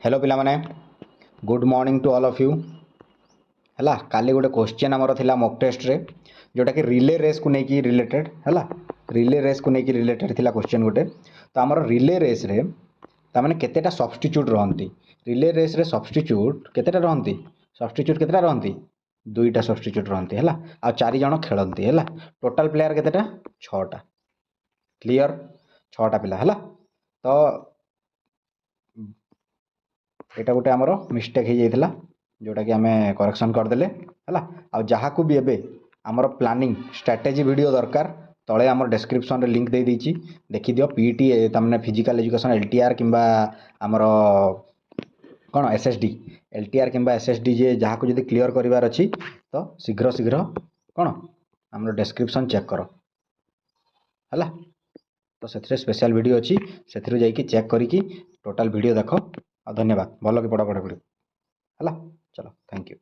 Hello पिला माने good morning to all of you है काली गोटे क्वेश्चन आमर थिला मॉक टेस्ट रे जोटा कि रिले रेस को लेकिन रिलेटेड है रिले रेस को लेकिन रिलेटेड थिला क्वेश्चन गोटे तो आमर रिले रेस रे तामाने केतेटा सब्स्टिट्यूट रहंती रिले रेस रे सब्स्टिट्यूट केतेटा रहंती सब्स्टिट्यूट केतेटा रहंती दुईटा सब्स्टिट्यूट रहंती है आ चारि जण खेलंती है टोटल प्लेयर केतेटा 6टा क्लियर 6टा पिला है तो एटा गोटे आमर मिस्टेक हो जाइथिला जोटा कि आमे करेक्शन करदेले है आ जहाँ को भी एबे आमर प्लानिंग स्ट्रैटेजी वीडियो दरकार तले आमर डिस्क्रिप्शन रे लिंक दे दीची देखि दियो पीटी तमने फिजिकल एजुकेशन एलटीआर किंबा आमर कौन एसएसडी एलटीआर किंबा एसएसडी जे जहाँ को जदी क्लियर करिवार अछि तो शीघ्र शीघ्र कौन आमर डिस्क्रिप्शन चेक करो है तो से स्पेशल वीडियो अच्छी से जाइए चेक करी टोटाल वीडियो देख धन्यवाद भल कि पढ़ा पढ़ा है चलो थैंक यू।